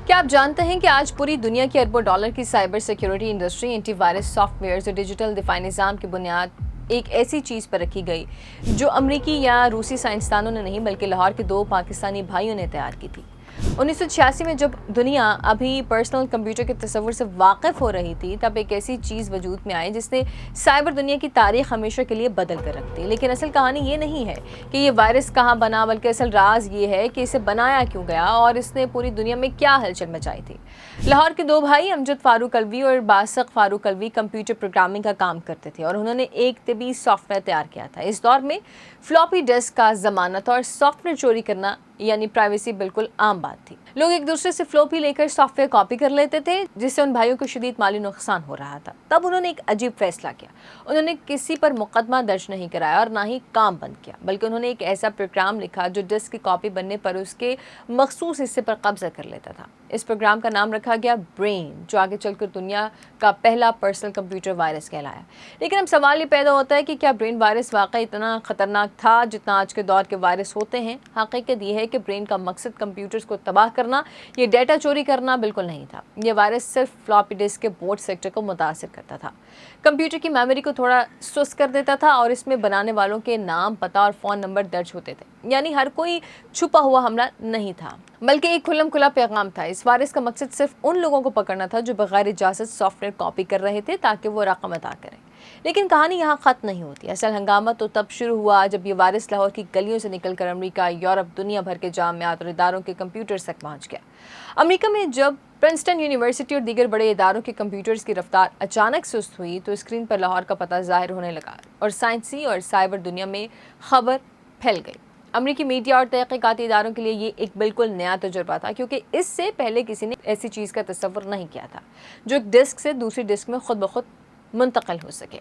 کیا آپ جانتے ہیں کہ آج پوری دنیا کی اربوں ڈالر کی cyber security industry anti virus softwares اور ڈیجیٹل دفاعی نظام کی بنیاد ایک ایسی چیز پر رکھی گئی جو امریکی یا روسی سائنسدانوں نے نہیں بلکہ لاہور کے دو پاکستانی بھائیوں نے تیار کی تھی۔ 1986 میں جب دنیا ابھی پرسنل کمپیوٹر کے تصور سے واقف ہو رہی تھی، تب ایک ایسی چیز وجود میں آئی جس نے سائبر دنیا کی تاریخ ہمیشہ کے لیے بدل کر رکھ دی۔ لیکن اصل کہانی یہ نہیں ہے کہ یہ وائرس کہاں بنا، بلکہ اصل راز یہ ہے کہ اسے بنایا کیوں گیا اور اس نے پوری دنیا میں کیا ہلچل مچائی تھی۔ لاہور کے دو بھائی امجد فاروق الوی اور باسق فاروق الوی کمپیوٹر پروگرامنگ کا کام کرتے تھے اور انہوں نے ایک طبی سافٹ ویئر تیار کیا تھا۔ اس دور میں فلاپی ڈسک کا زمانہ تھا اور سافٹ ویئر چوری کرنا یعنی پرائیویسی بالکل عام بات تھی۔ لوگ ایک دوسرے سے فلوپی لے کر سافٹ ویئر کاپی کر لیتے تھے، جس سے ان بھائیوں کو شدید مالی نقصان ہو رہا تھا۔ تب انہوں نے ایک عجیب فیصلہ کیا۔ انہوں نے کسی پر مقدمہ درج نہیں کرایا اور نہ ہی کام بند کیا، بلکہ انہوں نے ایک ایسا پروگرام لکھا جو ڈسک کی کاپی بننے پر اس کے مخصوص حصے پر قبضہ کر لیتا تھا۔ اس پروگرام کا نام رکھا گیا برین، جو آگے چل کر دنیا کا پہلا پرسنل کمپیوٹر وائرس کہلایا۔ لیکن اب سوال یہ پیدا ہوتا ہے کہ کیا برین وائرس واقعی اتنا خطرناک تھا جتنا آج کے دور کے وائرس ہوتے ہیں؟ حقیقت یہ ہے کہ برین کا مقصد کمپیوٹرز کو تباہ کرنا، یہ ڈیٹا چوری کرنا بالکل نہیں تھا۔ یہ وائرس صرف فلاپی ڈسک کے بورڈ سیکٹر کو متاثر کرتا تھا، کمپیوٹر کی میموری کو تھوڑا سست کر دیتا تھا اور اس میں بنانے والوں کے نام، پتہ اور فون نمبر درج ہوتے تھے۔ یعنی ہر کوئی چھپا ہوا حملہ نہیں تھا، بلکہ ایک کھلم کھلا پیغام تھا۔ اس وائرس کا مقصد صرف ان لوگوں کو پکڑنا تھا جو بغیر اجازت سافٹ ویئر کاپی کر رہے تھے تاکہ وہ رقم ادا کریں۔ لیکن کہانی یہاں ختم نہیں ہوتی۔ اصل ہنگامہ تو تب شروع ہوا جب یہ وائرس لاہور کی گلیوں سے نکل کر امریکہ، یورپ، دنیا بھر کے جامعات اور اداروں کے کمپیوٹرز تک پہنچ گیا۔ امریکہ میں جب پرنسٹن یونیورسٹی اور دیگر بڑے اداروں کے کمپیوٹرز کی رفتار اچانک سست ہوئی تو اسکرین پر لاہور کا پتہ ظاہر ہونے لگا اور سائنسی اور سائبر دنیا میں خبر پھیل گئی۔ امریکی میڈیا اور تحقیقاتی اداروں کے لیے یہ ایک بالکل نیا تجربہ تھا، کیونکہ اس سے پہلے کسی نے ایسی چیز کا تصور نہیں کیا تھا جو ایک ڈسک سے دوسری ڈسک میں خود بخود منتقل ہو سکے۔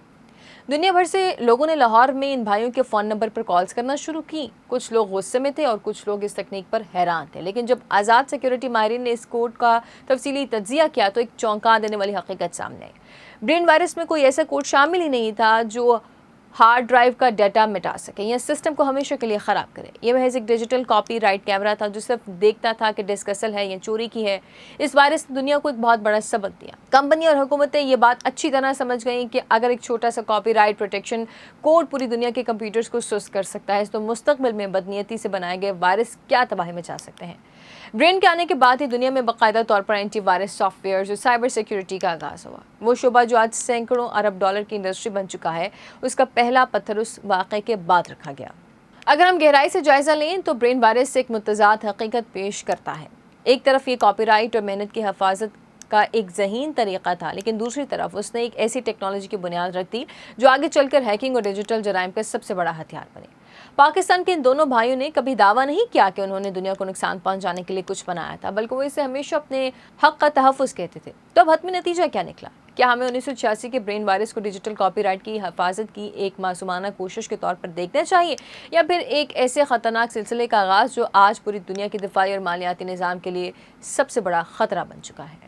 دنیا بھر سے لوگوں نے لاہور میں ان بھائیوں کے فون نمبر پر کالز کرنا شروع کی۔ کچھ لوگ غصے میں تھے اور کچھ لوگ اس تکنیک پر حیران تھے، لیکن جب آزاد سیکیورٹی ماہرین نے اس کوڈ کا تفصیلی تجزیہ کیا تو ایک چونکا دینے والی حقیقت سامنے آئی۔ برین وائرس میں کوئی ایسا کوڈ شامل ہی نہیں تھا جو ہارڈ ڈرائیو کا ڈیٹا مٹا سکے یا سسٹم کو ہمیشہ کے لیے خراب کرے۔ یہ محض ایک ڈیجیٹل کاپی رائٹ کیمرہ تھا جو صرف دیکھتا تھا کہ ڈسک اصل ہے یا چوری کی ہے۔ اس وائرس نے دنیا کو ایک بہت بڑا سبق دیا۔ کمپنی اور حکومتیں یہ بات اچھی طرح سمجھ گئیں کہ اگر ایک چھوٹا سا کاپی رائٹ پروٹیکشن کوڈ پوری دنیا کے کمپیوٹرز کو سست کر سکتا ہے تو مستقبل میں بدنیتی سے بنائے گئے وائرس کیا تباہی مچا سکتے ہیں۔ برین کے آنے کے بعد ہی دنیا میں باقاعدہ طور پر اینٹی وائرس سافٹ ویئر اور سائبر سیکیورٹی کا آغاز ہوا۔ وہ شعبہ جو آج سینکڑوں ارب ڈالر کی انڈسٹری بن چکا ہے، اس کا پہلا پتھر اس واقعے کے بعد رکھا گیا۔ اگر ہم گہرائی سے جائزہ لیں تو برین وائرس ایک متضاد حقیقت پیش کرتا ہے۔ ایک طرف یہ کاپی رائٹ اور محنت کی حفاظت کا ایک ذہین طریقہ تھا، لیکن دوسری طرف اس نے ایک ایسی ٹیکنالوجی کی بنیاد رکھ دی جو آگے چل کر ہیکنگ اور ڈیجیٹل جرائم کا سب سے بڑا ہتھیار بنی۔ پاکستان کے ان دونوں بھائیوں نے کبھی دعویٰ نہیں کیا کہ انہوں نے دنیا کو نقصان پہنچانے کے لیے کچھ بنایا تھا، بلکہ وہ اسے ہمیشہ اپنے حق کا تحفظ کہتے تھے۔ تو اب حتمی نتیجہ کیا نکلا؟ کیا ہمیں 1986 کے برین وائرس کو ڈیجیٹل کاپی رائٹ کی حفاظت کی ایک معصومانہ کوشش کے طور پر دیکھنا چاہیے، یا پھر ایک ایسے خطرناک سلسلے کا آغاز جو آج پوری دنیا کے دفاعی اور مالیاتی نظام کے لیے سب سے بڑا خطرہ بن چکا ہے؟